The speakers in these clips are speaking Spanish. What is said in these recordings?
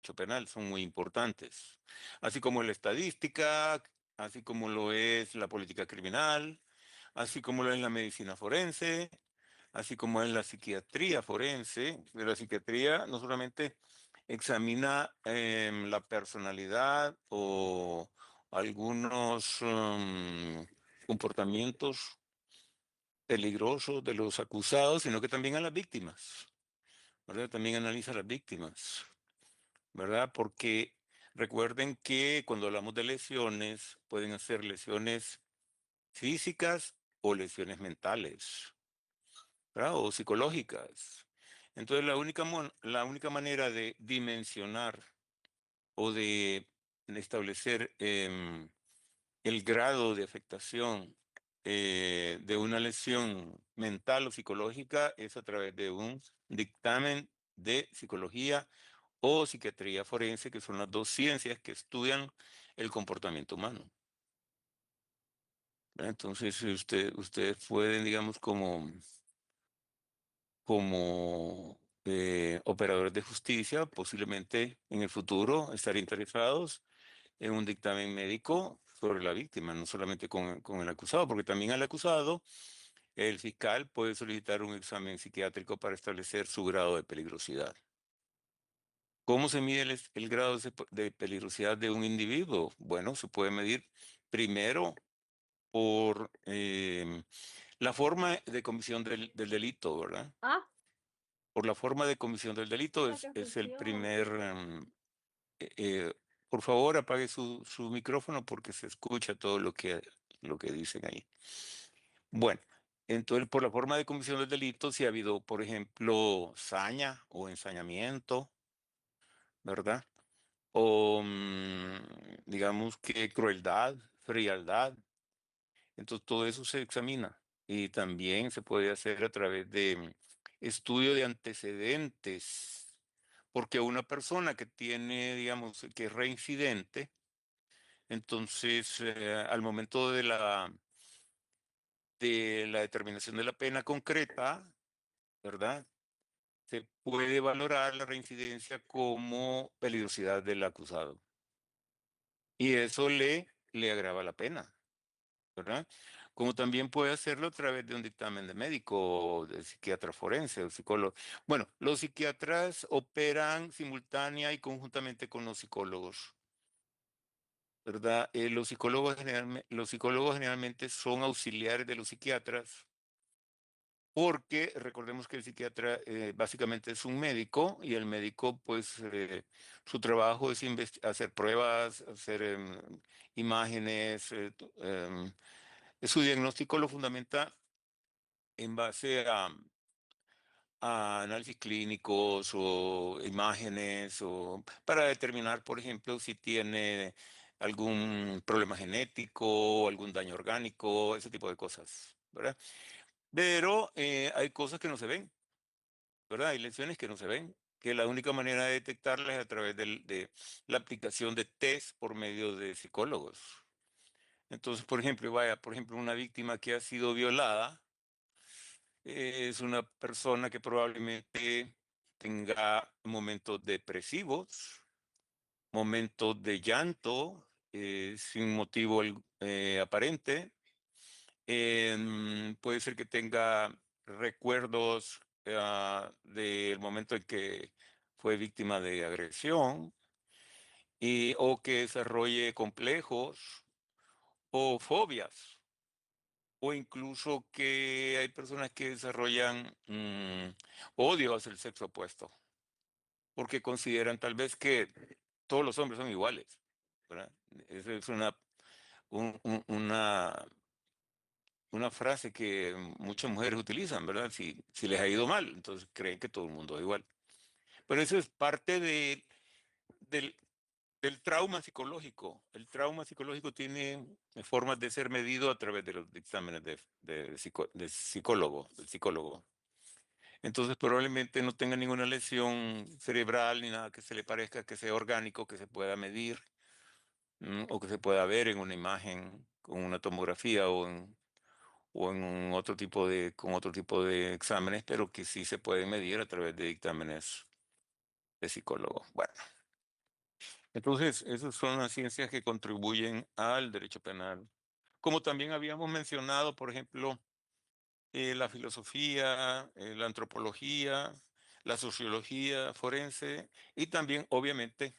derecho penal, son muy importantes, así como la estadística, así como lo es la política criminal, así como lo es la medicina forense, así como es la psiquiatría forense. La psiquiatría no solamente examina la personalidad o algunos comportamientos peligrosos de los acusados, sino que también a las víctimas, ¿verdad? También analiza a las víctimas, ¿verdad? Porque recuerden que cuando hablamos de lesiones, pueden ser lesiones físicas o lesiones mentales, ¿verdad? O psicológicas. Entonces, la única manera de dimensionar o de establecer el grado de afectación de una lesión mental o psicológica es a través de un dictamen de psicología o psiquiatría forense, que son las dos ciencias que estudian el comportamiento humano, ¿verdad? Entonces, si ustedes pueden, digamos, como operadores de justicia, posiblemente en el futuro estar interesados en un dictamen médico sobre la víctima, no solamente con el acusado, porque también al acusado, el fiscal puede solicitar un examen psiquiátrico para establecer su grado de peligrosidad. ¿Cómo se mide el grado de peligrosidad de un individuo? Bueno, se puede medir primero por la forma de comisión del delito, ¿verdad? Ah, Por la forma de comisión del delito la que es el funciona. primer... eh, eh, por favor, apague su micrófono porque se escucha todo lo que dicen ahí. Bueno, entonces por la forma de comisión del delito, si ha habido, por ejemplo, saña o ensañamiento, ¿verdad? O digamos que crueldad, frialdad. Entonces todo eso se examina y también se puede hacer a través de estudio de antecedentes, porque una persona que tiene, digamos, que es reincidente, entonces al momento de la determinación de la pena concreta, ¿verdad? Se puede valorar la reincidencia como peligrosidad del acusado y eso le agrava la pena. ¿Verdad? Como también puede hacerlo a través de un dictamen de médico, o de psiquiatra forense o psicólogo. Bueno, los psiquiatras operan simultánea y conjuntamente con los psicólogos, ¿verdad? Los psicólogos generalmente son auxiliares de los psiquiatras porque recordemos que el psiquiatra básicamente es un médico y el médico pues su trabajo es hacer pruebas, hacer imágenes, su diagnóstico lo fundamenta en base a análisis clínicos o imágenes o para determinar, por ejemplo, si tiene algún problema genético, algún daño orgánico, ese tipo de cosas, ¿verdad? Pero hay cosas que no se ven, ¿verdad? Hay lesiones que no se ven, que la única manera de detectarlas es a través de la aplicación de test por medio de psicólogos. Entonces, por ejemplo, una víctima que ha sido violada, es una persona que probablemente tenga momentos depresivos, momentos de llanto sin motivo aparente. Puede ser que tenga recuerdos del momento en que fue víctima de agresión o que desarrolle complejos o fobias. O incluso que hay personas que desarrollan odio hacia el sexo opuesto, porque consideran tal vez que todos los hombres son iguales, ¿verdad? Esa es una frase que muchas mujeres utilizan, ¿verdad? Si les ha ido mal, entonces creen que todo el mundo es igual. Pero eso es parte del, del trauma psicológico. El trauma psicológico tiene formas de ser medido a través de los dictámenes de psicólogo, del psicólogo. Entonces probablemente no tenga ninguna lesión cerebral ni nada que se le parezca que sea orgánico, que se pueda medir o que se pueda ver en una imagen con una tomografía o en con otro tipo de exámenes, pero que sí se pueden medir a través de dictámenes de psicólogo. Bueno, Entonces, esas son las ciencias que contribuyen al derecho penal. Como también habíamos mencionado, por ejemplo, la filosofía, la antropología, la sociología forense y también, obviamente,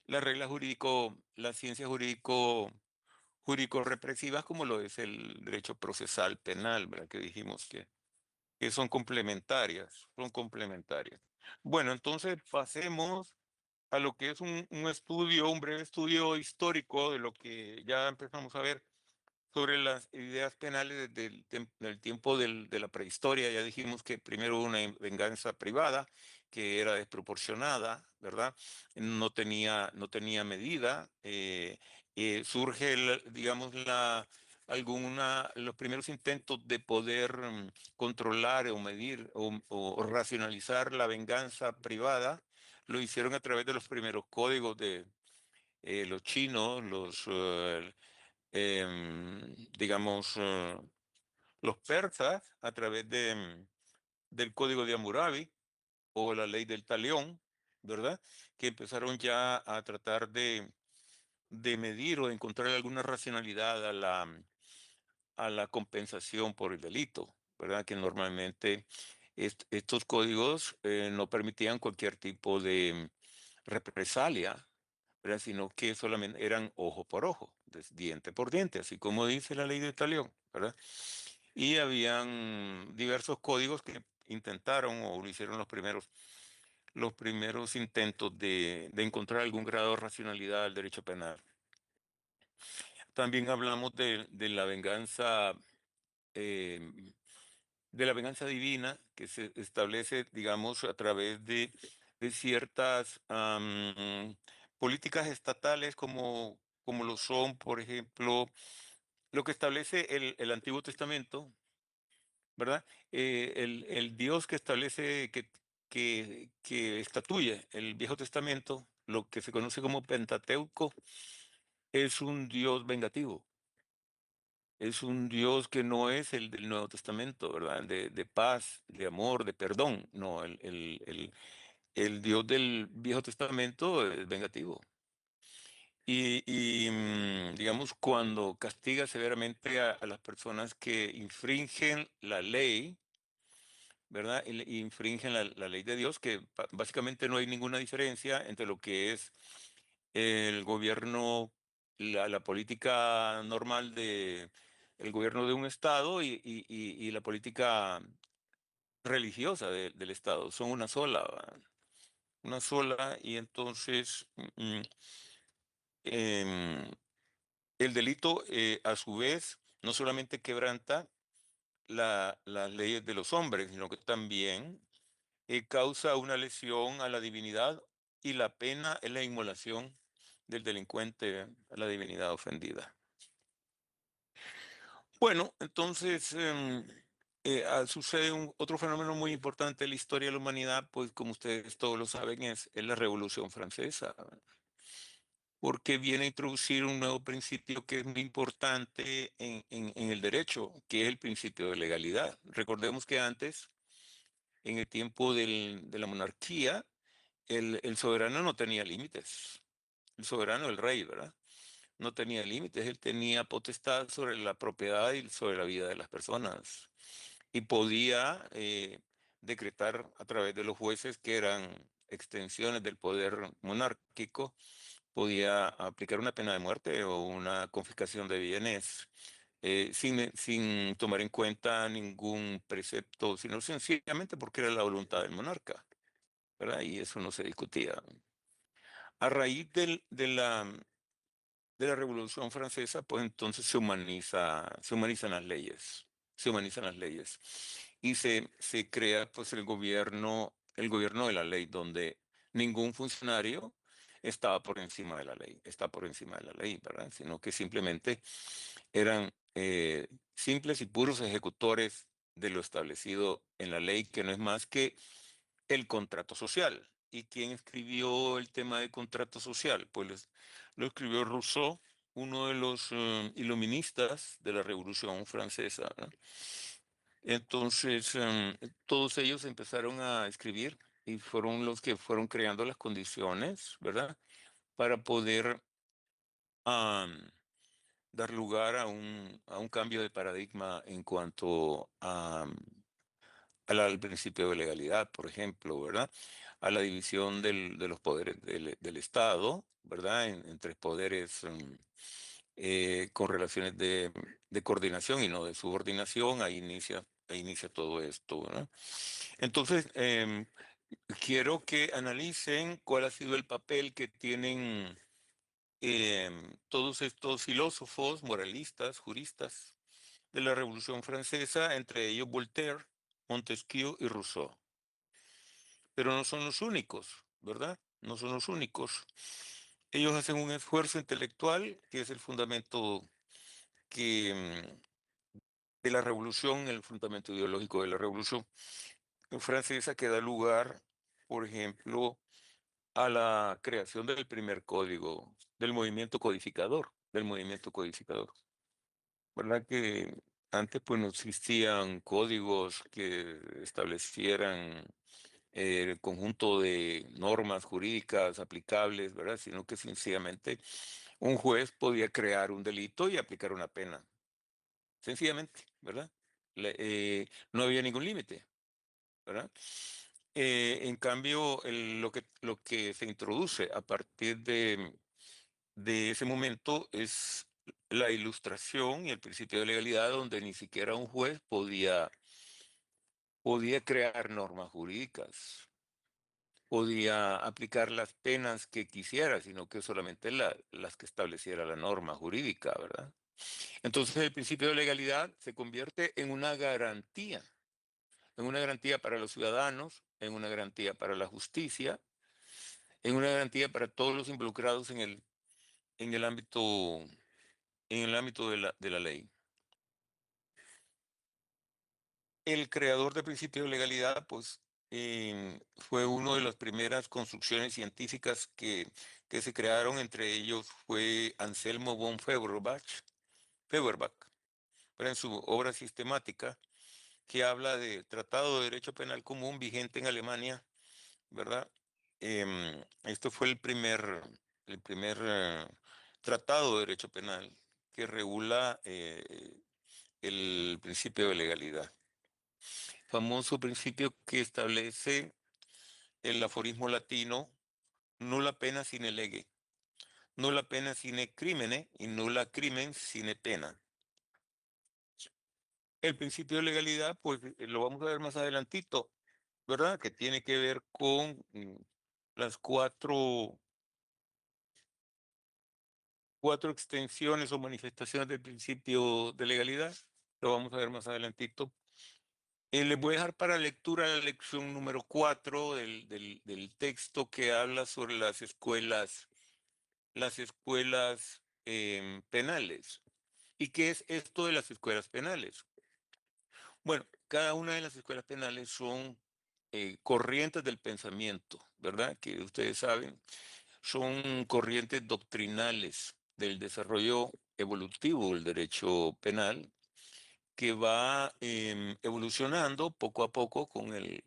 las reglas jurídico, las ciencias jurídico-represivas, como lo es el derecho procesal penal, ¿verdad? Que dijimos que son complementarias, son complementarias. Bueno, entonces pasemos a lo que es un estudio, un breve estudio histórico de lo que ya empezamos a ver sobre las ideas penales del tiempo de la prehistoria. Ya dijimos que primero hubo una venganza privada que era desproporcionada, ¿verdad? No tenía medida. Surge, digamos, los primeros intentos de poder controlar o medir o racionalizar la venganza privada. Lo hicieron a través de los primeros códigos de los chinos, digamos, los persas a través del Código de Hammurabi o la ley del talión, ¿verdad? Que empezaron ya a tratar de medir o de encontrar alguna racionalidad a la compensación por el delito, ¿verdad? Que normalmente estos códigos no permitían cualquier tipo de represalia, ¿verdad? Sino que solamente eran ojo por ojo, diente por diente, así como dice la ley de talión, ¿verdad? Y habían diversos códigos que intentaron o lo hicieron los primeros intentos de encontrar algún grado de racionalidad al derecho penal. También hablamos eh, de la venganza divina que se establece, digamos, a través de ciertas políticas estatales como lo son, por ejemplo, lo que establece el Antiguo Testamento, ¿verdad? El Dios que establece, que estatuye el Viejo Testamento, lo que se conoce como Pentateuco, es un Dios vengativo. Es un Dios que no es el del Nuevo Testamento, ¿verdad? De paz, de amor, de perdón. No, el Dios del Viejo Testamento es vengativo. Digamos, cuando castiga severamente a las personas que infringen la ley, ¿verdad? Y infringen la ley de Dios, que básicamente no hay ninguna diferencia entre lo que es el gobierno, la política normal el gobierno de un Estado y la política religiosa del Estado. Son una sola, ¿verdad? Una sola, y entonces em, el delito, a su vez, no solamente quebranta las leyes de los hombres, sino que también causa una lesión a la divinidad y la pena es la inmolación del delincuente a la divinidad ofendida. Bueno, entonces sucede otro fenómeno muy importante en la historia de la humanidad, pues como ustedes todos lo saben, es la Revolución Francesa, porque viene a introducir un nuevo principio que es muy importante en el derecho, que es el principio de legalidad. Recordemos que antes, en el tiempo de la monarquía, el soberano no tenía límites. El soberano, el rey, ¿verdad? No tenía límites, él tenía potestad sobre la propiedad y sobre la vida de las personas. Y podía decretar a través de los jueces, que eran extensiones del poder monárquico, podía aplicar una pena de muerte o una confiscación de bienes sin tomar en cuenta ningún precepto, sino sencillamente porque era la voluntad del monarca, ¿verdad? Y eso no se discutía. A raíz de la Revolución Francesa, pues entonces se humanizan las leyes, se humanizan las leyes y se crea pues el gobierno de la ley, donde ningún funcionario estaba por encima de la ley, está por encima de la ley, ¿verdad? Sino que simplemente eran simples y puros ejecutores de lo establecido en la ley, que no es más que el contrato social. ¿Y quién escribió el tema de contrato social? Pues lo escribió Rousseau, uno de los iluministas de la Revolución Francesa, ¿no? Entonces, todos ellos empezaron a escribir y fueron los que fueron creando las condiciones, ¿verdad? para poder am, dar lugar a un cambio de paradigma en cuanto al principio de legalidad, por ejemplo, ¿verdad? A la división de los poderes del Estado, ¿verdad? En tres poderes con relaciones de coordinación y no de subordinación, ahí inicia todo esto, ¿verdad? Entonces, quiero que analicen cuál ha sido el papel que tienen todos estos filósofos, moralistas, juristas de la Revolución Francesa, entre ellos Voltaire, Montesquieu y Rousseau. Pero no son los únicos, ¿verdad? No son los únicos. Ellos hacen un esfuerzo intelectual que es el fundamento que, de la revolución, el fundamento ideológico de la revolución francesa que da lugar, por ejemplo, a la creación del primer código, del movimiento codificador. ¿Verdad que antes pues no existían códigos que establecieran el conjunto de normas jurídicas aplicables, ¿verdad? Sino que sencillamente un juez podía crear un delito y aplicar una pena, sencillamente, ¿verdad? No había ningún límite, ¿verdad? En cambio, lo que se introduce a partir de ese momento es la ilustración y el principio de legalidad, donde ni siquiera un juez podía crear normas jurídicas, podía aplicar las penas que quisiera, sino que solamente las que estableciera la norma jurídica, ¿verdad? Entonces el principio de legalidad se convierte en una garantía para los ciudadanos, en una garantía para la justicia, en una garantía para todos los involucrados en el ámbito, en el ámbito de la ley. El creador del principio de legalidad, pues, fue una de las primeras construcciones científicas que se crearon, entre ellos fue Anselmo von Feuerbach, pero en su obra sistemática, que habla del Tratado de Derecho Penal Común vigente en Alemania, ¿verdad? Esto fue el primer tratado de derecho penal que regula el principio de legalidad. Famoso principio que establece el aforismo latino, nulla pena sine lege, nulla pena sine crimine y nulla crimen sine pena. El principio de legalidad, pues lo vamos a ver más adelantito, ¿verdad? Que tiene que ver con las cuatro extensiones o manifestaciones del principio de legalidad. Lo vamos a ver más adelantito. Les voy a dejar para lectura la lección número 4 del texto que habla sobre las escuelas penales. ¿Y qué es esto de las escuelas penales? Bueno, cada una de las escuelas penales son corrientes del pensamiento, ¿verdad? Que ustedes saben, son corrientes doctrinales del desarrollo evolutivo del derecho penal que va evolucionando poco a poco con el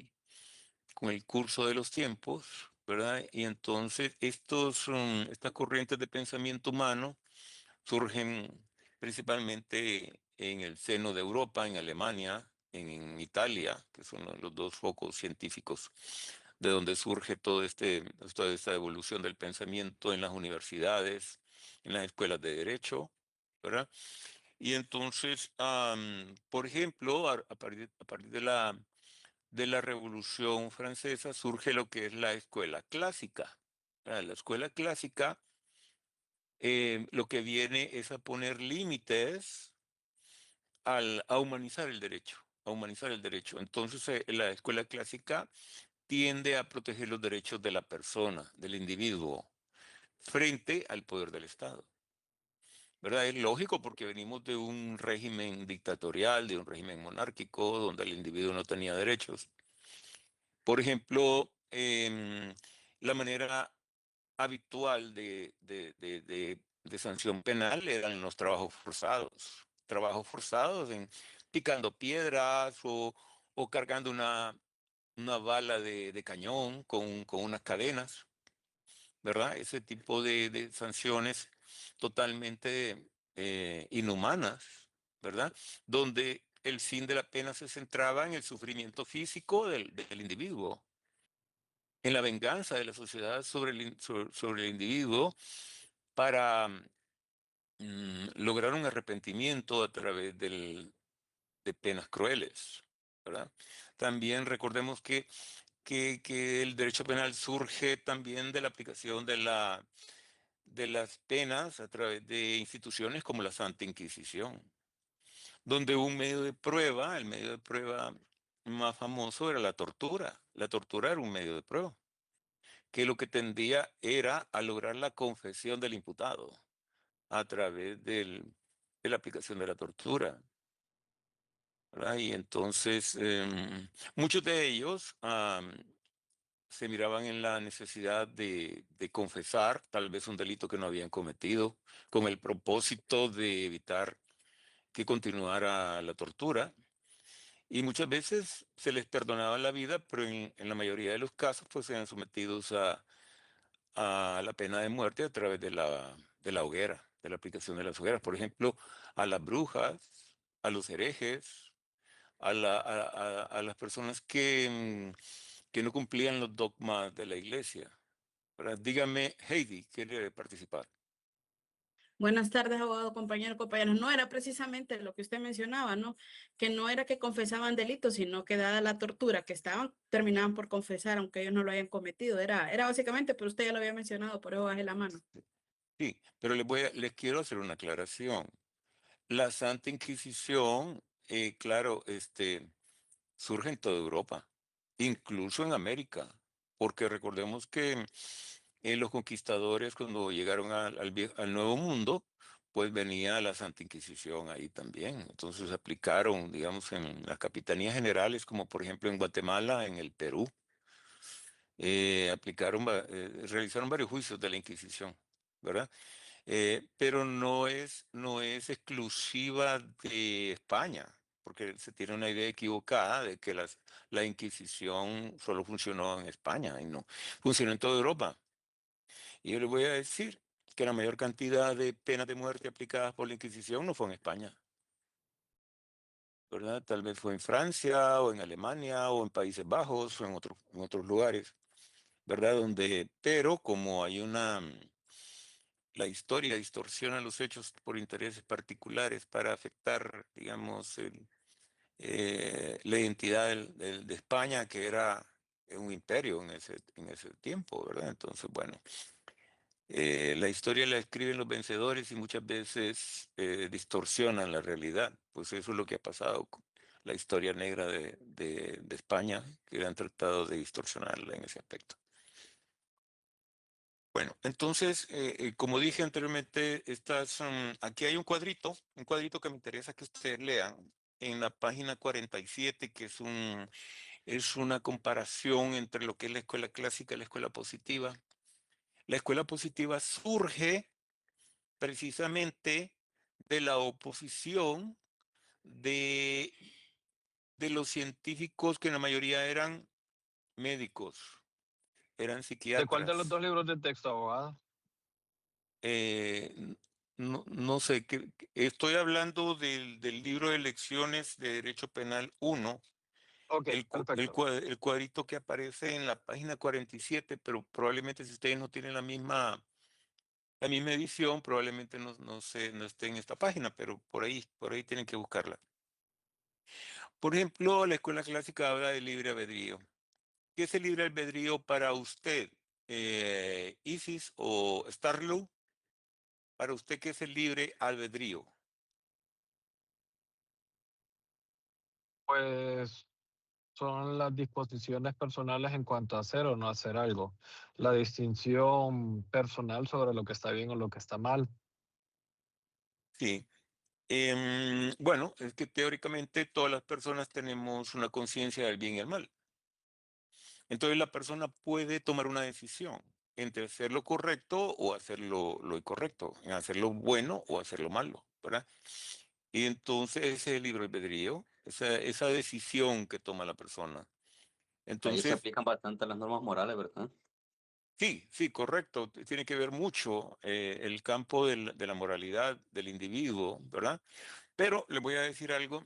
curso de los tiempos, ¿verdad? Y entonces estas corrientes de pensamiento humano surgen principalmente en el seno de Europa, en Alemania, en Italia, que son los dos focos científicos de donde surge toda esta evolución del pensamiento en las universidades, en las escuelas de derecho, ¿verdad? Y entonces, por ejemplo, a partir de la Revolución Francesa surge lo que es la escuela clásica. La escuela clásica lo que viene es a poner límites a humanizar el derecho, a humanizar el derecho. Entonces, la escuela clásica tiende a proteger los derechos de la persona, del individuo, frente al poder del Estado. ¿Verdad? Es lógico porque venimos de un régimen dictatorial, de un régimen monárquico, donde el individuo no tenía derechos. Por ejemplo, la manera habitual de sanción penal eran los trabajos forzados en picando piedras o cargando una bala de cañón con unas cadenas, ¿verdad? Ese tipo de sanciones totalmente inhumanas, ¿verdad? Donde el fin de la pena se centraba en el sufrimiento físico del individuo, en la venganza de la sociedad sobre el individuo para lograr un arrepentimiento a través de penas crueles, ¿verdad? También recordemos que el derecho penal surge también de la aplicación de las penas a través de instituciones como la Santa Inquisición, donde un medio de prueba, el medio de prueba más famoso era la tortura. La tortura era un medio de prueba, que lo que tendía era a lograr la confesión del imputado a través de la aplicación de la tortura, ¿verdad? Y entonces muchos de ellos se miraban en la necesidad de confesar tal vez un delito que no habían cometido, con el propósito de evitar que continuara la tortura. Y muchas veces se les perdonaba la vida, pero en la mayoría de los casos pues eran sometidos a la pena de muerte a través de la hoguera, de la aplicación de las hogueras. Por ejemplo, a las brujas, a los herejes, a las personas que no cumplían los dogmas de la iglesia. ¿Verdad? Dígame, Heidi, ¿quiere participar? Buenas tardes, abogado, compañero, compañeros. No era precisamente lo que usted mencionaba, ¿no? Que no era que confesaban delitos, sino que dada la tortura que estaban, terminaban por confesar, aunque ellos no lo hayan cometido. Era básicamente, pero usted ya lo había mencionado, por eso bajé la mano. Sí, pero les quiero hacer una aclaración. La Santa Inquisición, claro, surge en toda Europa, incluso en América, porque recordemos que los conquistadores cuando llegaron al Nuevo Mundo, pues venía la Santa Inquisición ahí también. Entonces aplicaron, digamos, en las capitanías generales, como por ejemplo en Guatemala, en el Perú, realizaron varios juicios de la Inquisición, ¿verdad? Pero no es exclusiva de España, porque se tiene una idea equivocada de que la Inquisición solo funcionó en España y no, funcionó en toda Europa. Y yo les voy a decir que la mayor cantidad de penas de muerte aplicadas por la Inquisición no fue en España, ¿verdad? Tal vez fue en Francia o en Alemania o en Países Bajos o en otros lugares, ¿verdad? Pero como la historia distorsiona los hechos por intereses particulares para afectar, digamos, la identidad de España, que era un imperio en ese tiempo, ¿verdad? Entonces, bueno, la historia la escriben los vencedores y muchas veces distorsionan la realidad. Pues eso es lo que ha pasado con la historia negra de España, que han tratado de distorsionarla en ese aspecto. Bueno, entonces, como dije anteriormente, aquí hay un cuadrito que me interesa que ustedes lean en la página 47, que es una comparación entre lo que es la escuela clásica y la escuela positiva. La escuela positiva surge precisamente de la oposición de, de los científicos que en la mayoría eran médicos, eran ¿De cuál de los psiquiatras. dos libros de texto, abogado? No sé, estoy hablando del libro de lecciones de Derecho Penal 1, Ok, perfecto. el cuadrito que aparece en la página 47, pero probablemente si ustedes no tienen la misma edición, probablemente no esté en esta página, pero por ahí tienen que buscarla. Por ejemplo, la escuela clásica habla de libre albedrío. ¿Qué es el libre albedrío para usted? Isis o Starlu, para usted, ¿qué es el libre albedrío? Pues son las disposiciones personales en cuanto a hacer o no hacer algo. La distinción personal sobre lo que está bien o lo que está mal. Sí. Bueno, es que teóricamente todas las personas tenemos una conciencia del bien y el mal. Entonces la persona puede tomar una decisión entre hacer lo correcto o hacer lo incorrecto, en hacer lo bueno o hacer lo malo, ¿verdad? Y entonces ese es el libre albedrío, esa decisión que toma la persona. Ahí se Entonces, aplican bastante las normas morales, ¿verdad? Sí, correcto. Tiene que ver mucho el campo de la moralidad del individuo, ¿verdad? Pero le voy a decir algo.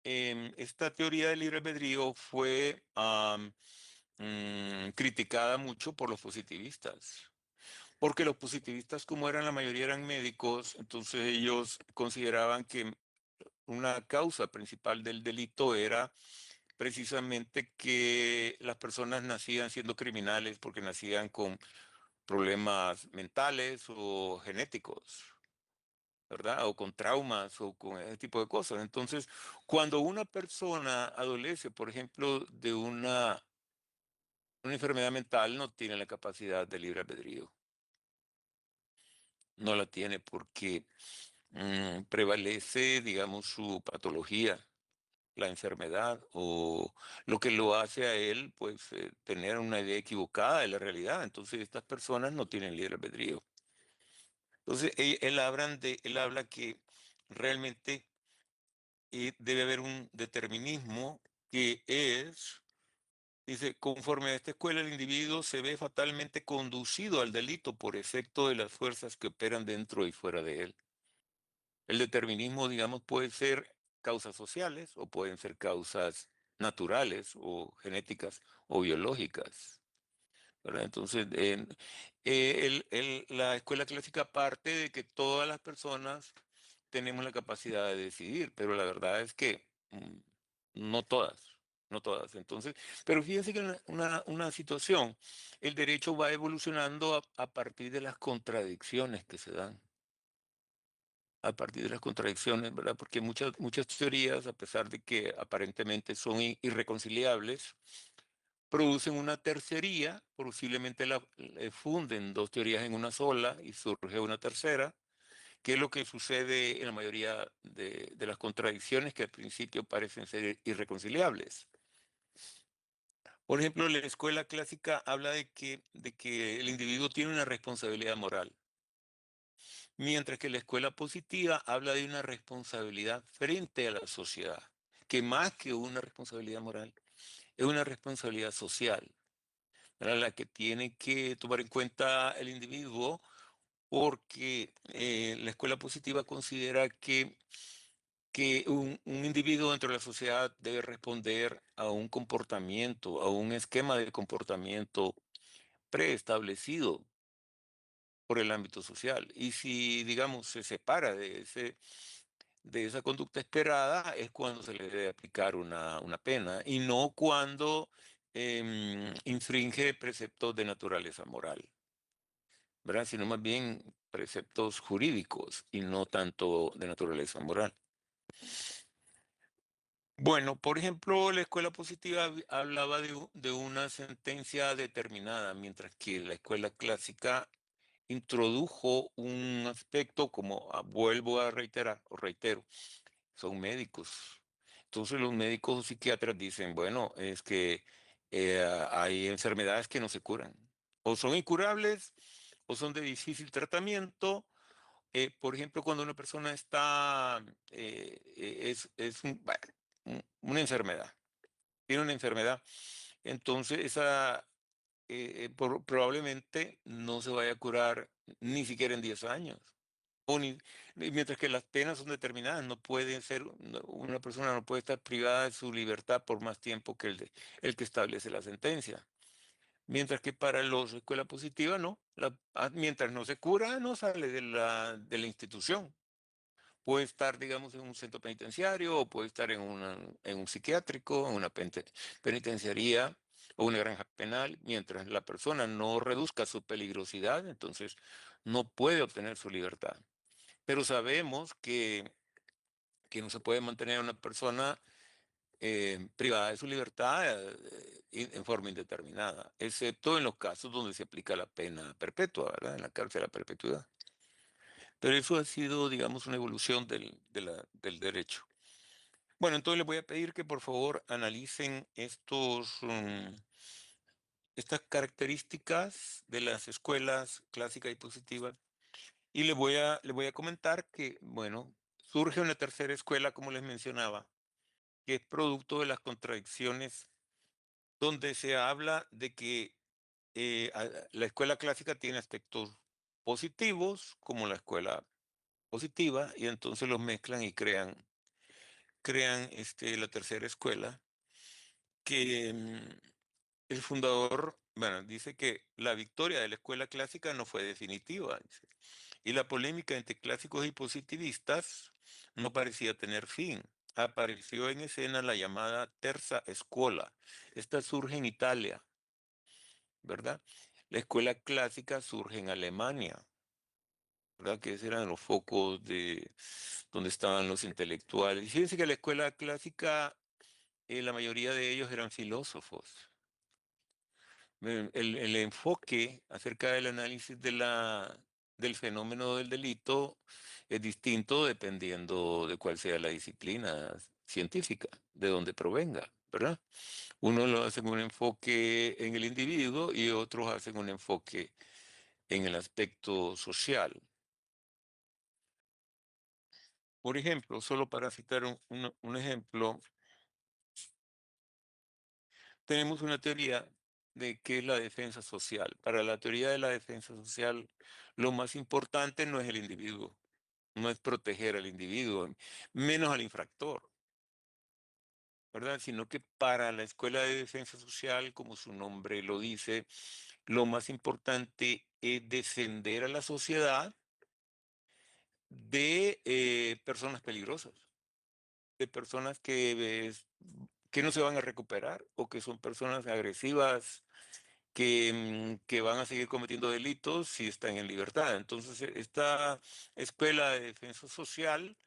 Esta teoría del libre albedrío fue criticada mucho por los positivistas. Porque los positivistas, como eran la mayoría eran médicos, entonces ellos consideraban que una causa principal del delito era precisamente que las personas nacían siendo criminales porque nacían con problemas mentales o genéticos, ¿verdad? O con traumas o con ese tipo de cosas. Entonces, cuando una persona adolece, por ejemplo, de una enfermedad mental, no tiene la capacidad de libre albedrío. No la tiene porque prevalece, digamos, su patología, la enfermedad, o lo que lo hace a él, pues, tener una idea equivocada de la realidad. Entonces, estas personas no tienen libre albedrío. Entonces, él habla que realmente debe haber un determinismo que es, dice, conforme a esta escuela, el individuo se ve fatalmente conducido al delito por efecto de las fuerzas que operan dentro y fuera de él. El determinismo, digamos, puede ser causas sociales o pueden ser causas naturales o genéticas o biológicas, ¿verdad? Entonces, la escuela clásica parte de que todas las personas tenemos la capacidad de decidir, pero la verdad es que no todas, no todas. Entonces, pero fíjense que una situación, el derecho va evolucionando a partir de las contradicciones que se dan. A partir de las contradicciones, ¿verdad? Porque muchas teorías, a pesar de que aparentemente son irreconciliables, producen una tercería, posiblemente funden dos teorías en una sola y surge una tercera, que es lo que sucede en la mayoría de las contradicciones que al principio parecen ser irreconciliables. Por ejemplo, la escuela clásica habla de que el individuo tiene una responsabilidad moral, mientras que la escuela positiva habla de una responsabilidad frente a la sociedad, que más que una responsabilidad moral, es una responsabilidad social, ¿verdad? La que tiene que tomar en cuenta el individuo, porque la escuela positiva considera que un individuo dentro de la sociedad debe responder a un comportamiento, a un esquema de comportamiento preestablecido por el ámbito social. Y si, digamos, se separa de esa conducta esperada, es cuando se le debe aplicar una pena y no cuando infringe preceptos de naturaleza moral, ¿verdad? Sino más bien preceptos jurídicos y no tanto de naturaleza moral. Bueno, por ejemplo, la escuela positiva hablaba de una sentencia determinada, mientras que la escuela clásica introdujo un aspecto como, vuelvo a reiterar, o reitero, son médicos. Entonces los médicos psiquiatras dicen, bueno, es que hay enfermedades que no se curan, o son incurables, o son de difícil tratamiento. Por ejemplo, cuando una persona está, bueno, una enfermedad, tiene una enfermedad, entonces esa probablemente no se vaya a curar ni siquiera en 10 años. Mientras que las penas son determinadas, no puede ser, una persona no puede estar privada de su libertad por más tiempo que el que establece la sentencia. Mientras que para los escuela positiva, no. Mientras no se cura, no sale de la institución. Puede estar, digamos, en un centro penitenciario o puede estar en un psiquiátrico, en una penitenciaría o una granja penal. Mientras la persona no reduzca su peligrosidad, entonces no puede obtener su libertad. Pero sabemos que no se puede mantener a una persona privada de su libertad en forma indeterminada, excepto en los casos donde se aplica la pena perpetua, ¿verdad? En la cárcel a perpetuidad. Pero eso ha sido, digamos, una evolución del derecho. Bueno, entonces les voy a pedir que por favor analicen estas características de las escuelas clásica y positiva. Y les voy a comentar que, bueno, surge una tercera escuela, como les mencionaba, que es producto de las contradicciones, donde se habla de que la escuela clásica tiene aspectos positivos, como la escuela positiva, y entonces los mezclan y crean la tercera escuela, que el fundador, bueno, dice que la victoria de la escuela clásica no fue definitiva, dice, y la polémica entre clásicos y positivistas no parecía tener fin. Apareció en escena la llamada Terza Scuola. Esta surge en Italia, ¿verdad? La escuela clásica surge en Alemania, ¿verdad? Que esos eran los focos de donde estaban los intelectuales. Y fíjense que la escuela clásica, la mayoría de ellos eran filósofos. El enfoque acerca del análisis del fenómeno del delito es distinto dependiendo de cuál sea la disciplina científica, de donde provenga, ¿verdad? Uno lo hace un enfoque en el individuo y otros hacen un enfoque en el aspecto social. Por ejemplo, solo para citar un ejemplo, tenemos una teoría de qué es la defensa social. Para la teoría de la defensa social, lo más importante no es el individuo, no es proteger al individuo, menos al infractor, ¿verdad? Sino que para la Escuela de Defensa Social, como su nombre lo dice, lo más importante es defender a la sociedad de personas peligrosas, de personas que no se van a recuperar o que son personas agresivas que van a seguir cometiendo delitos si están en libertad. Entonces, esta escuela de defensa social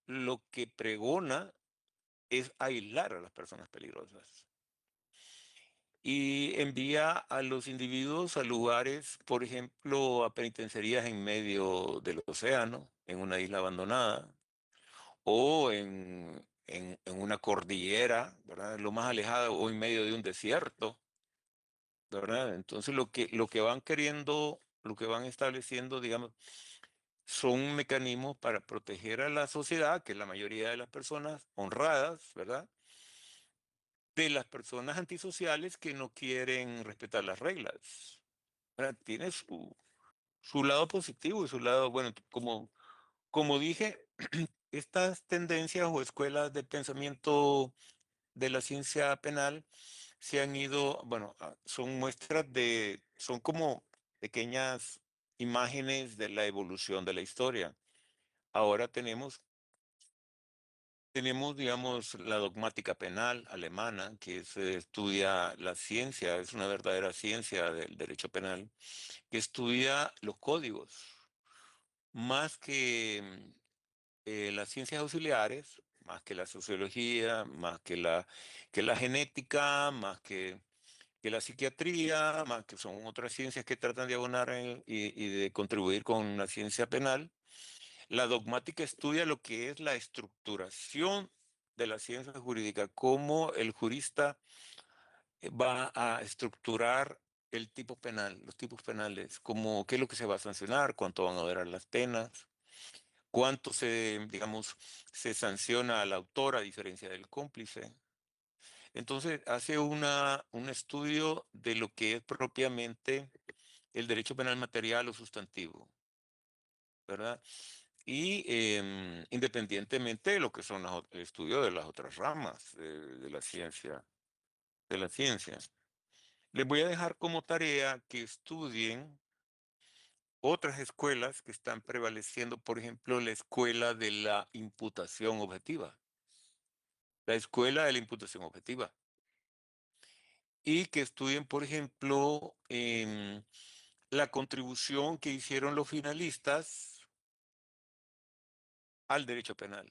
lo que pregona es aislar a las personas peligrosas y envía a los individuos a lugares, por ejemplo, a penitenciarías en medio del océano, en una isla abandonada, o en una cordillera, ¿verdad? Lo más alejado, o en medio de un desierto, ¿verdad? Entonces lo que van queriendo, lo que van estableciendo, digamos, son mecanismos para proteger a la sociedad, que es la mayoría de las personas honradas, ¿verdad? De las personas antisociales que no quieren respetar las reglas, ¿verdad? Tiene su lado positivo y su lado, bueno, como dije, estas tendencias o escuelas de pensamiento de la ciencia penal se han ido, bueno, son muestras son como pequeñas imágenes de la evolución de la historia. Ahora tenemos, digamos, la dogmática penal alemana, que se estudia la ciencia, es una verdadera ciencia del derecho penal, que estudia los códigos, más que las ciencias auxiliares, más que la sociología, más que la genética, más que la psiquiatría, más que son otras ciencias que tratan de abonar y de contribuir con la ciencia penal. La dogmática estudia lo que es la estructuración de la ciencia jurídica, cómo el jurista va a estructurar el tipo penal, los tipos penales, como qué es lo que se va a sancionar, cuánto van a durar las penas, cuánto digamos, se sanciona al autor a diferencia del cómplice. Entonces hace un estudio de lo que es propiamente el derecho penal material o sustantivo, ¿verdad? Y independientemente de lo que son el estudio de las otras ramas de la ciencia, de la ciencia. Les voy a dejar como tarea que estudien otras escuelas que están prevaleciendo, por ejemplo, la escuela de la imputación objetiva, la escuela de la imputación objetiva, y que estudien, por ejemplo, la contribución que hicieron los finalistas al derecho penal.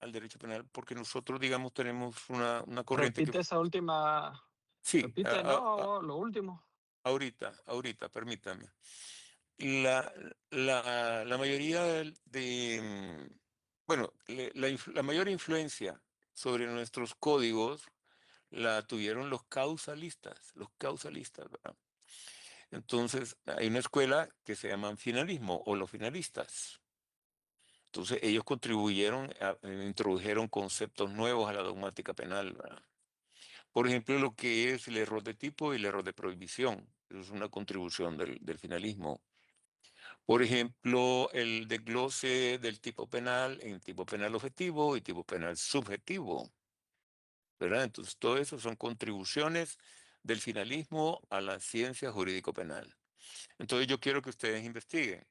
Al derecho penal, porque nosotros, digamos, tenemos una corriente que... Repite esa última, Sí, repite, no, lo último. ahorita, permítame. La mayoría bueno, la mayor influencia sobre nuestros códigos la tuvieron los causalistas, ¿verdad? Entonces, hay una escuela que se llaman finalismo o los finalistas. Entonces, ellos contribuyeron, introdujeron conceptos nuevos a la dogmática penal, ¿verdad? Por ejemplo, lo que es el error de tipo y el error de prohibición. Eso es una contribución del finalismo. Por ejemplo, el desglose del tipo penal en tipo penal objetivo y tipo penal subjetivo, ¿verdad? Entonces, todo eso son contribuciones del finalismo a la ciencia jurídico-penal. Entonces, yo quiero que ustedes investiguen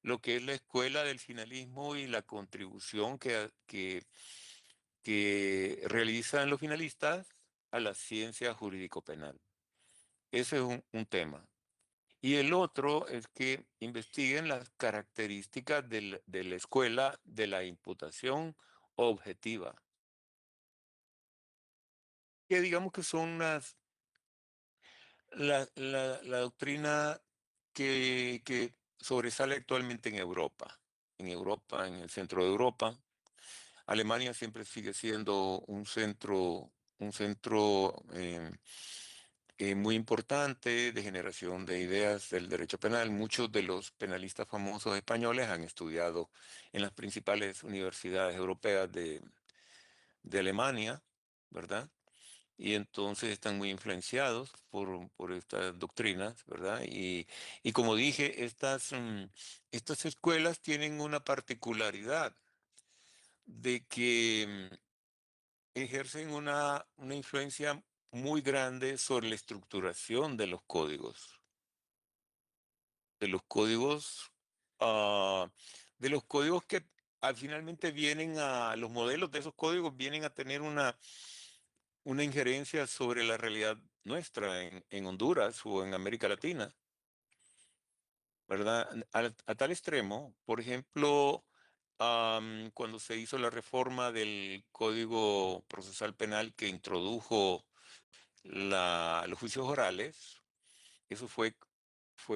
lo que es la escuela del finalismo y la contribución que realizan los finalistas a la ciencia jurídico-penal. Ese es un tema. Y el otro es que investiguen las características de la escuela de la imputación objetiva, que digamos que son la doctrina que sobresale actualmente en Europa, en el centro de Europa. Alemania siempre sigue siendo un centro muy importante de generación de ideas del derecho penal. Muchos de los penalistas famosos españoles han estudiado en las principales universidades europeas de Alemania, ¿verdad? Y entonces están muy influenciados por estas doctrinas, ¿verdad? Y como dije, estas escuelas tienen una particularidad de que ejercen una influencia muy grande sobre la estructuración de los códigos, ah, de los códigos que finalmente los modelos de esos códigos vienen a tener una injerencia sobre la realidad nuestra en Honduras o en América Latina, ¿verdad? A tal extremo, por ejemplo, cuando se hizo la reforma del Código Procesal Penal que introdujo los juicios orales, eso fue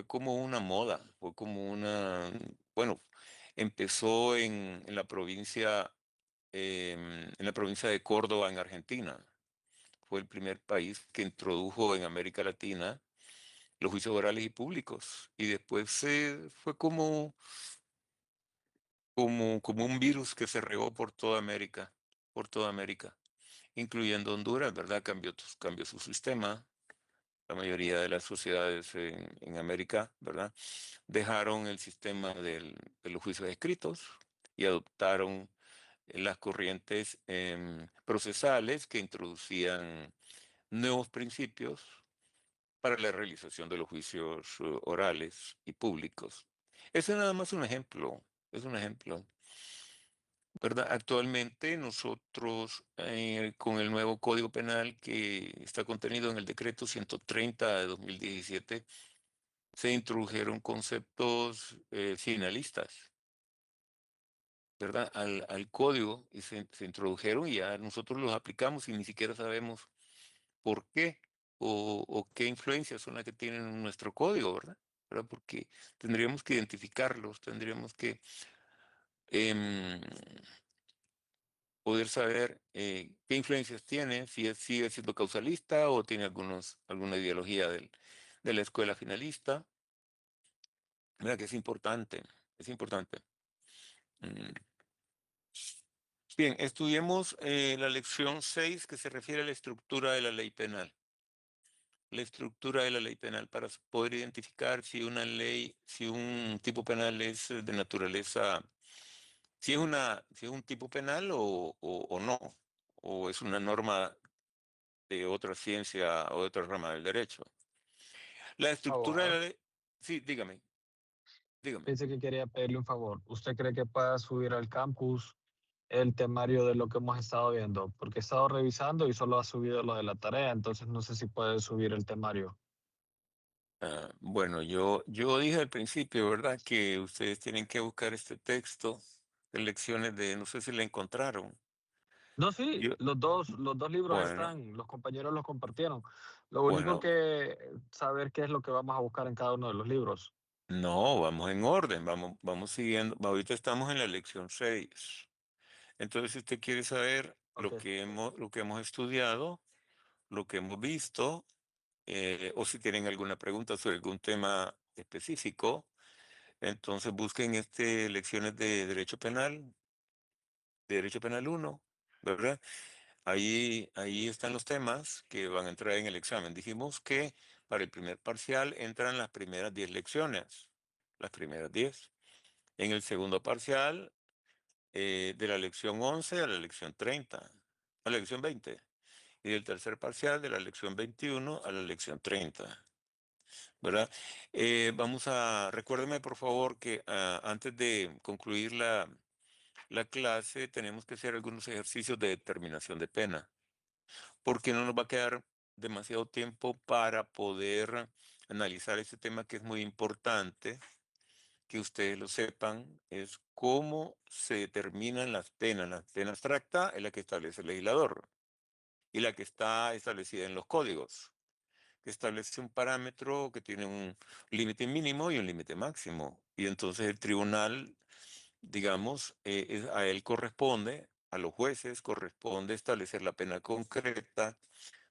como una moda, fue como bueno, empezó en la provincia de Córdoba, en Argentina. Fue el primer país que introdujo en América Latina los juicios orales y públicos. Y después fue como un virus que se regó por toda América, incluyendo Honduras, ¿verdad? Cambió su sistema. La mayoría de las sociedades en América, ¿verdad? Dejaron el sistema de los juicios escritos y adoptaron las corrientes procesales que introducían nuevos principios para la realización de los juicios orales y públicos. Ese es nada más un ejemplo, es un ejemplo, ¿verdad? Actualmente nosotros, con el nuevo Código Penal que está contenido en el decreto 130 de 2017, se introdujeron conceptos finalistas, ¿verdad? Al código y se introdujeron y ya nosotros los aplicamos y ni siquiera sabemos por qué o qué influencias son las que tienen en nuestro código, ¿verdad? ¿Verdad? Porque tendríamos que identificarlos, tendríamos que em, poder saber qué influencias tiene, sigue siendo causalista o tiene alguna ideología de la escuela finalista. Mira que es importante, es importante. Mm. Bien, estudiemos la lección 6 que se refiere a la estructura de la ley penal. La estructura de la ley penal para poder identificar si un tipo penal es de naturaleza, si es un tipo penal o no, o es una norma de otra ciencia o de otra rama del derecho. La estructura de la Abogado, ley, sí, dígame. pensé que quería pedirle un favor. ¿Usted cree que pueda subir al campus el temario de lo que hemos estado viendo? Porque he estado revisando y solo ha subido lo de la tarea, entonces no sé si puede subir el temario. Bueno, yo dije al principio, ¿verdad? Que ustedes tienen que buscar este texto de lecciones no sé si la encontraron. No, sí, Yo, los dos libros bueno, están, los compañeros los compartieron. Lo único bueno, que saber qué es lo que vamos a buscar en cada uno de los libros. no, vamos en orden, vamos siguiendo. Ahorita estamos en la lección 6. Entonces, si usted quiere saber Ok. lo que hemos estudiado, lo que hemos visto, o si tienen alguna pregunta sobre algún tema específico, entonces busquen lecciones de Derecho Penal 1, ¿verdad? Ahí están los temas que van a entrar en el examen. Dijimos que para el primer parcial entran las primeras 10 lecciones, las primeras 10. En el segundo parcial, de la lección 11 a la lección 30, a la lección 20. Y del tercer parcial, de la lección 21 a la lección 30. ¿Verdad? Recuérdeme por favor que antes de concluir la clase tenemos que hacer algunos ejercicios de determinación de pena, porque no nos va a quedar demasiado tiempo para poder analizar este tema que es muy importante, que ustedes lo sepan, es cómo se determinan las penas. La pena abstracta es la que establece el legislador y la que está establecida en los códigos, que establece un parámetro que tiene un límite mínimo y un límite máximo. Y entonces el tribunal, digamos, a él corresponde, a los jueces corresponde establecer la pena concreta,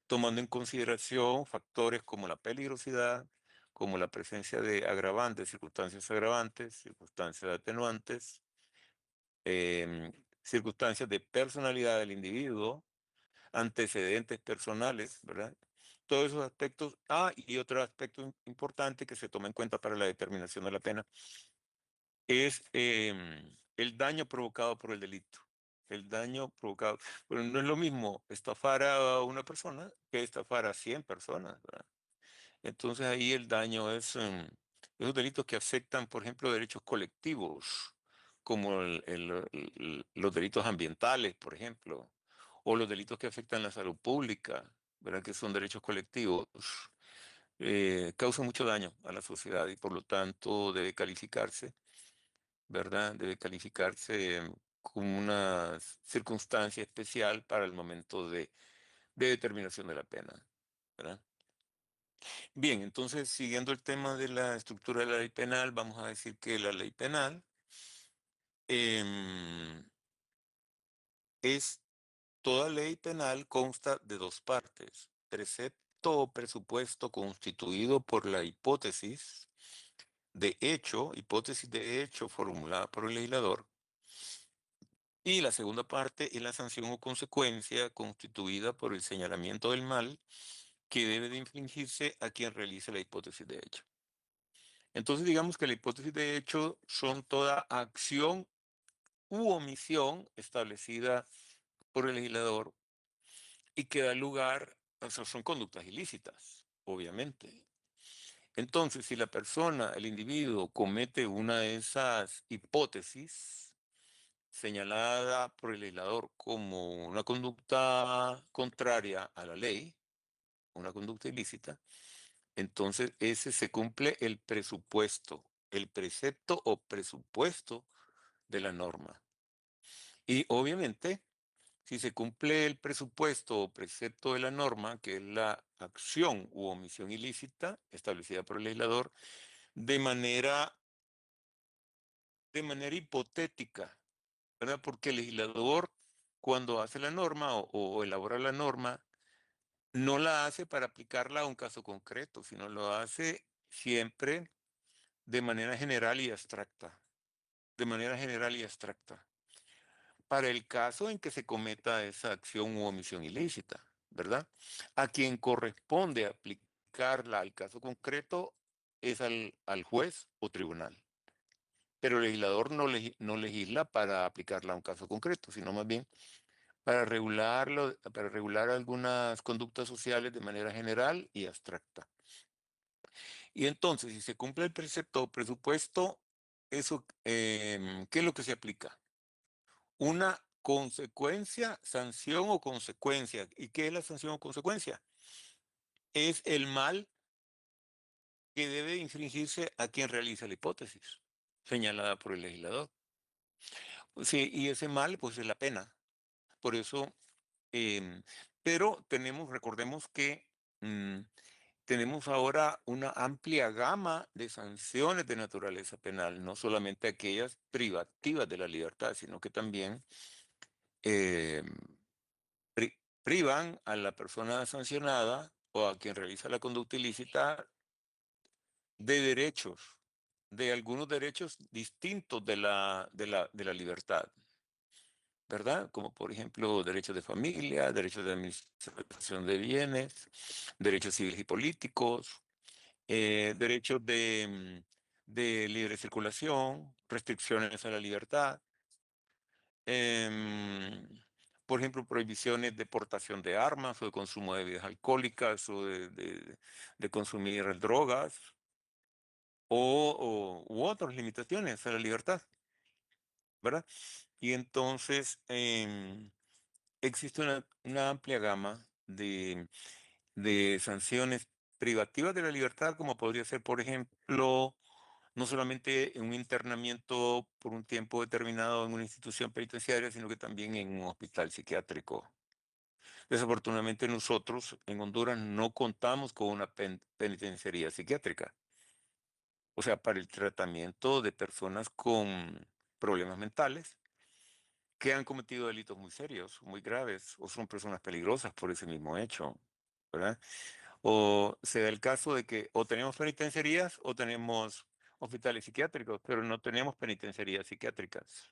tomando en consideración factores como la peligrosidad, como la presencia de agravantes, circunstancias atenuantes, circunstancias de personalidad del individuo, antecedentes personales, ¿verdad? Todos esos aspectos. Y otro aspecto importante que se toma en cuenta para la determinación de la pena es el daño provocado por el delito. El daño provocado. Pero no es lo mismo estafar a una persona que estafar a 100 personas, ¿verdad? Entonces ahí el daño es esos delitos que afectan, por ejemplo, derechos colectivos, como los delitos ambientales, por ejemplo, o los delitos que afectan la salud pública, ¿verdad? Que son derechos colectivos, causan mucho daño a la sociedad y por lo tanto debe calificarse, ¿verdad? Debe calificarse como una circunstancia especial para el momento de determinación de la pena, ¿verdad? Bien, entonces, siguiendo el tema de la estructura de la ley penal, vamos a decir que la ley penal em, toda ley penal consta de dos partes: precepto o presupuesto constituido por la hipótesis de hecho formulada por el legislador, y la segunda parte es la sanción o consecuencia constituida por el señalamiento del mal que debe de infligirse a quien realice la hipótesis de hecho. Entonces, digamos que la hipótesis de hecho son toda acción u omisión establecida por el legislador y que da lugar, o sea, son conductas ilícitas, obviamente. Entonces, si la persona, el individuo, comete una de esas hipótesis señalada por el legislador como una conducta contraria a la ley, una conducta ilícita, entonces ese se cumple el presupuesto, el precepto o presupuesto de la norma. Y obviamente, si se cumple el presupuesto o precepto de la norma, que es la acción u omisión ilícita establecida por el legislador, de manera hipotética, ¿verdad? Porque el legislador, cuando hace la norma o elabora la norma, no la hace para aplicarla a un caso concreto, sino lo hace siempre de manera general y abstracta, de manera general y abstracta, para el caso en que se cometa esa acción u omisión ilícita, ¿verdad? A quien corresponde aplicarla al caso concreto es al juez o tribunal. Pero el legislador no legisla para aplicarla a un caso concreto, sino más bien para regular algunas conductas sociales de manera general y abstracta. Y entonces, si se cumple el precepto o presupuesto, eso, ¿qué es lo que se aplica? Una consecuencia, sanción o consecuencia. ¿Y qué es la sanción o consecuencia? Es el mal que debe infringirse a quien realiza la hipótesis señalada por el legislador. Sí, y ese mal, pues es la pena. Por eso, em, pero recordemos que tenemos ahora una amplia gama de sanciones de naturaleza penal, no solamente aquellas privativas de la libertad, sino que también em, privan a la persona sancionada o a quien realiza la conducta ilícita de derechos, de algunos derechos distintos de la libertad, ¿verdad? Como por ejemplo derechos de familia, derechos de administración de bienes, derechos civiles y políticos, derechos de libre circulación, restricciones a la libertad, em, por ejemplo, prohibiciones de portación de armas o de consumo de bebidas alcohólicas o de consumir drogas u otras limitaciones a la libertad, ¿verdad? Y entonces existe una amplia gama de sanciones privativas de la libertad, como podría ser, por ejemplo, no solamente un internamiento por un tiempo determinado en una institución penitenciaria, sino que también en un hospital psiquiátrico. Desafortunadamente nosotros en Honduras no contamos con una penitenciaría psiquiátrica, o sea, para el tratamiento de personas con problemas mentales que han cometido delitos muy serios, muy graves, o son personas peligrosas por ese mismo hecho, ¿verdad? O se da el caso de que o tenemos penitenciarías o tenemos hospitales psiquiátricos, pero no tenemos penitenciarías psiquiátricas.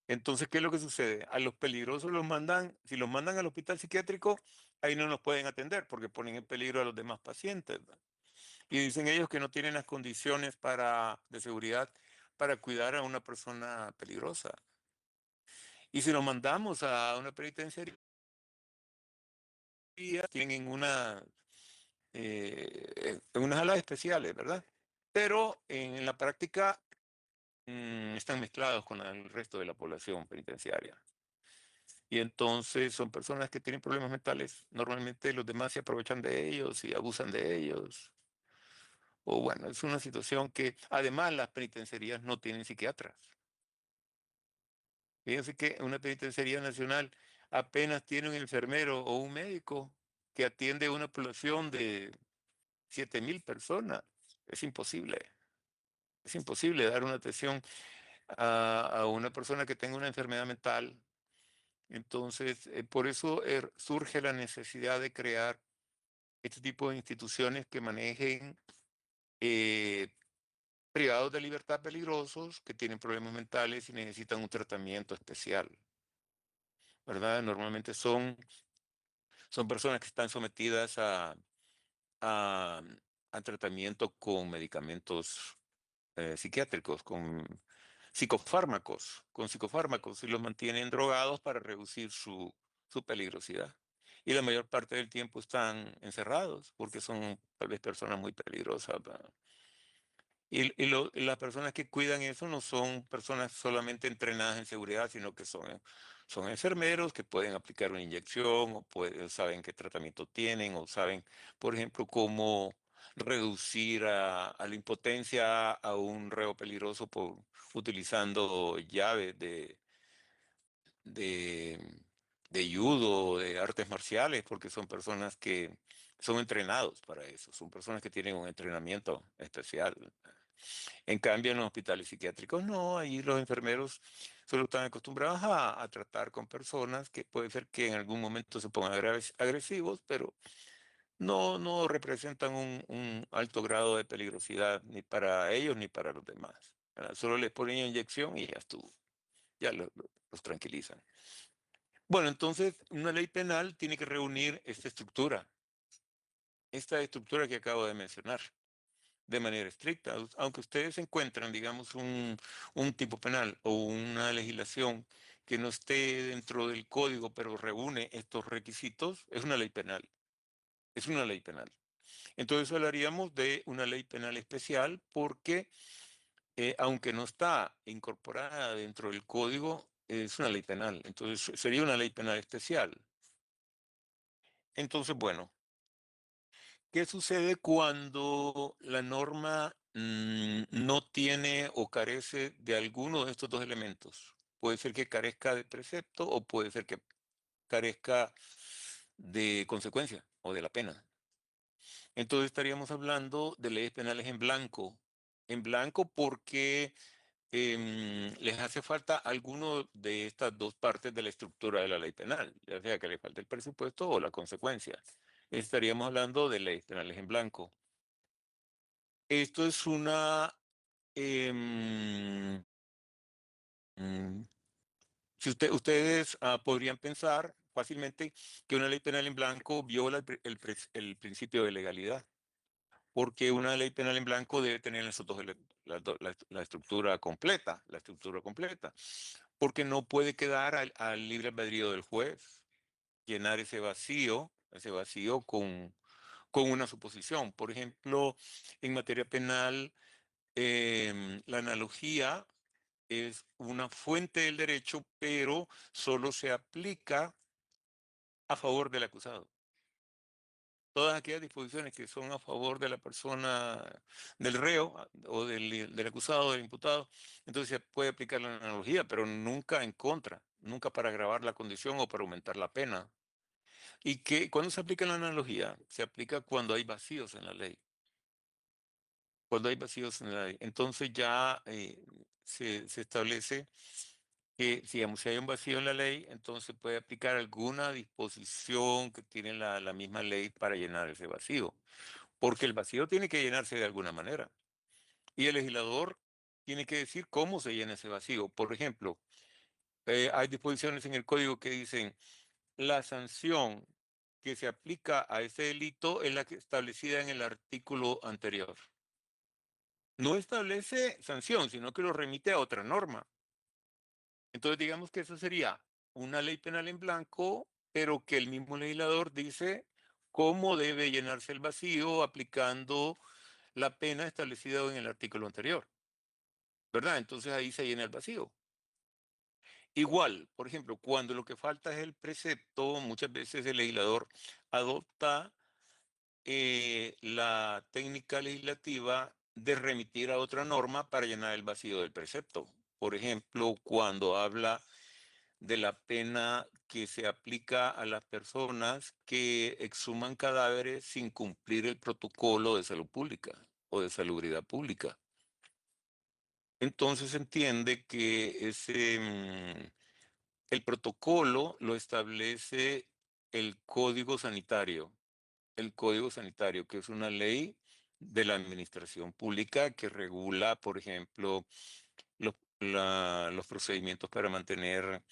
Entonces, ¿qué es lo que sucede? A los peligrosos los mandan, si los mandan al hospital psiquiátrico, ahí no nos pueden atender porque ponen en peligro a los demás pacientes, ¿verdad? Y dicen ellos que no tienen las condiciones de seguridad para cuidar a una persona peligrosa. Y si los mandamos a una penitenciaría, tienen unas alas especiales, ¿verdad? Pero en la práctica están mezclados con el resto de la población penitenciaria. Y entonces son personas que tienen problemas mentales. Normalmente los demás se aprovechan de ellos y abusan de ellos. O bueno, es una situación que además las penitenciarías no tienen psiquiatras. Fíjense que una penitenciaría nacional apenas tiene un enfermero o un médico que atiende a una población de 7,000 personas. Es imposible. Es imposible dar una atención a una persona que tenga una enfermedad mental. Entonces, por eso surge la necesidad de crear este tipo de instituciones que manejen eh, privados de libertad peligrosos que tienen problemas mentales y necesitan un tratamiento especial, ¿verdad? Normalmente son personas que están sometidas a, a tratamiento con medicamentos psiquiátricos, con psicofármacos y los mantienen drogados para reducir su peligrosidad. Y la mayor parte del tiempo están encerrados porque son tal vez personas muy peligrosas, ¿verdad? Y las personas que cuidan eso no son personas solamente entrenadas en seguridad, sino que son enfermeros que pueden aplicar una inyección o saben qué tratamiento tienen o saben, por ejemplo, cómo reducir a la impotencia a un reo peligroso utilizando llaves de, de judo, de artes marciales, porque son personas que son entrenados para eso, son personas que tienen un entrenamiento especial. En cambio, en los hospitales psiquiátricos no, ahí los enfermeros solo están acostumbrados a tratar con personas que puede ser que en algún momento se pongan agresivos, pero no representan un alto grado de peligrosidad ni para ellos ni para los demás, ¿verdad? Solo les ponen inyección y ya estuvo, ya los tranquilizan. Bueno, entonces una ley penal tiene que reunir esta estructura que acabo de mencionar de manera estricta. Aunque ustedes encuentran, digamos, un tipo penal o una legislación que no esté dentro del código, pero reúne estos requisitos, es una ley penal. Es una ley penal. Entonces hablaríamos de una ley penal especial porque, aunque no está incorporada dentro del código, es una ley penal. Entonces sería una ley penal especial. Entonces, bueno, ¿qué sucede cuando la norma no tiene o carece de alguno de estos dos elementos? Puede ser que carezca de precepto o puede ser que carezca de consecuencia o de la pena. Entonces estaríamos hablando de leyes penales en blanco. En blanco porque les hace falta alguno de estas dos partes de la estructura de la ley penal, ya sea que le falte el presupuesto o la consecuencia. Estaríamos hablando de leyes penales en blanco. Esto es una em, mm, Si ustedes podrían pensar fácilmente que una ley penal en blanco viola el principio de legalidad, porque una ley penal en blanco debe tener esos dos la estructura completa, porque no puede quedar al libre albedrío del juez llenar ese vacío con una suposición. Por ejemplo, en materia penal, la analogía es una fuente del derecho, pero solo se aplica a favor del acusado. Todas aquellas disposiciones que son a favor de la persona, del reo o del acusado, del imputado, entonces se puede aplicar la analogía, pero nunca en contra, nunca para agravar la condición o para aumentar la pena. Y que cuando se aplica la analogía, se aplica cuando hay vacíos en la ley. Cuando hay vacíos en la ley. Entonces ya se establece que, digamos, si hay un vacío en la ley, entonces puede aplicar alguna disposición que tiene la misma ley para llenar ese vacío. Porque el vacío tiene que llenarse de alguna manera. Y el legislador tiene que decir cómo se llena ese vacío. Por ejemplo, hay disposiciones en el código que dicen la sanción que se aplica a ese delito es la que establecida en el artículo anterior. No establece sanción, sino que lo remite a otra norma. Entonces, digamos que eso sería una ley penal en blanco, pero que el mismo legislador dice cómo debe llenarse el vacío aplicando la pena establecida en el artículo anterior, ¿verdad? Entonces ahí se llena el vacío. Igual, por ejemplo, cuando lo que falta es el precepto, muchas veces el legislador adopta la técnica legislativa de remitir a otra norma para llenar el vacío del precepto. Por ejemplo, cuando habla de la pena que se aplica a las personas que exhuman cadáveres sin cumplir el protocolo de salud pública o de salubridad pública. Entonces se entiende que el protocolo lo establece el Código Sanitario. El Código Sanitario, que es una ley de la administración pública que regula, por ejemplo, los procedimientos para mantener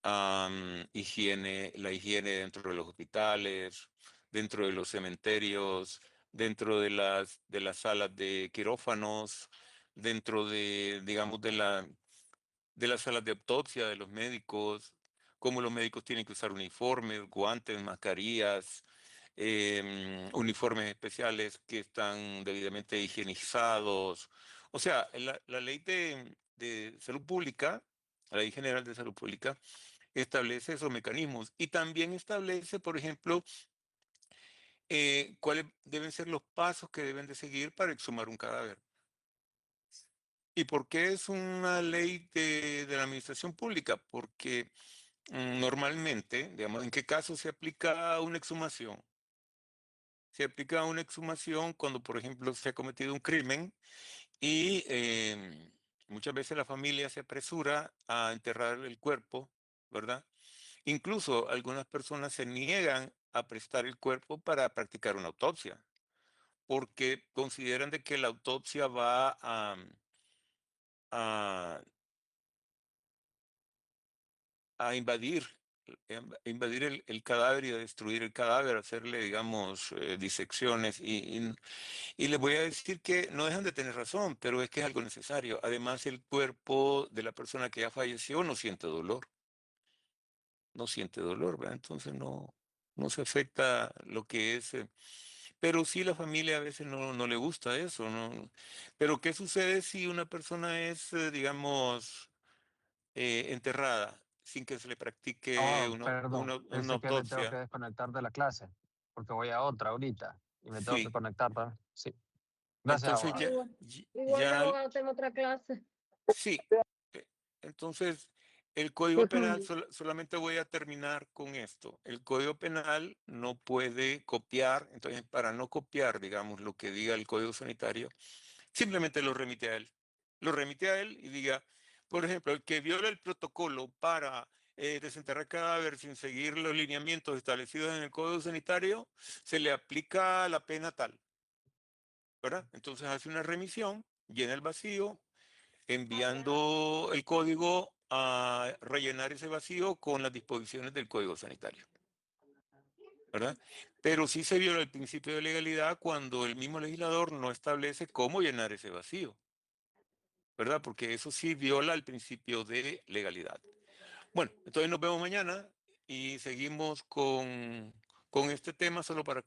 la higiene dentro de los hospitales, dentro de los cementerios, dentro de las salas de quirófanos, dentro de, digamos, de las salas de autopsia de los médicos, cómo los médicos tienen que usar uniformes, guantes, mascarillas, uniformes especiales que están debidamente higienizados. O sea, la ley de salud pública, la ley general de salud pública, establece esos mecanismos y también establece, por ejemplo, cuáles deben ser los pasos que deben de seguir para exhumar un cadáver. ¿Y por qué es una ley de la administración pública? Porque normalmente, digamos, ¿en qué caso se aplica una exhumación? Se aplica una exhumación cuando, por ejemplo, se ha cometido un crimen y muchas veces la familia se apresura a enterrar el cuerpo, ¿verdad? Incluso algunas personas se niegan a prestar el cuerpo para practicar una autopsia, porque consideran de que la autopsia va a a invadir, invadir el cadáver y a destruir el cadáver, hacerle, digamos, disecciones. Y les voy a decir que no dejan de tener razón, pero es que es algo necesario. Además, el cuerpo de la persona que ya falleció no siente dolor, no siente dolor, ¿verdad? Entonces no se afecta lo que es. Pero sí la familia a veces no le gusta eso, ¿no? Pero ¿qué sucede si una persona es, digamos, enterrada sin que se le practique Oh, perdón, una pensé que me tengo que autopsia? desconectar de la clase, porque voy a otra ahorita y me tengo que Sí. conectar también. Sí, gracias, Entonces abogado. Igual yo, ya, abogado, tengo otra clase. sí. Eh, Entonces, el Código Penal, solamente voy a terminar con esto. El Código Penal no puede copiar, entonces para no copiar, digamos, lo que diga el Código Sanitario, simplemente lo remite a él. Lo remite a él y diga, por ejemplo, el que viola el protocolo para desenterrar cadáver sin seguir los lineamientos establecidos en el Código Sanitario, se le aplica la pena tal, ¿verdad? Entonces hace una remisión, llena el vacío, enviando el código a rellenar ese vacío con las disposiciones del Código Sanitario, ¿verdad? Pero sí se viola el principio de legalidad cuando el mismo legislador no establece cómo llenar ese vacío, ¿verdad? Porque eso sí viola el principio de legalidad. Bueno, entonces nos vemos mañana y seguimos con este tema solo para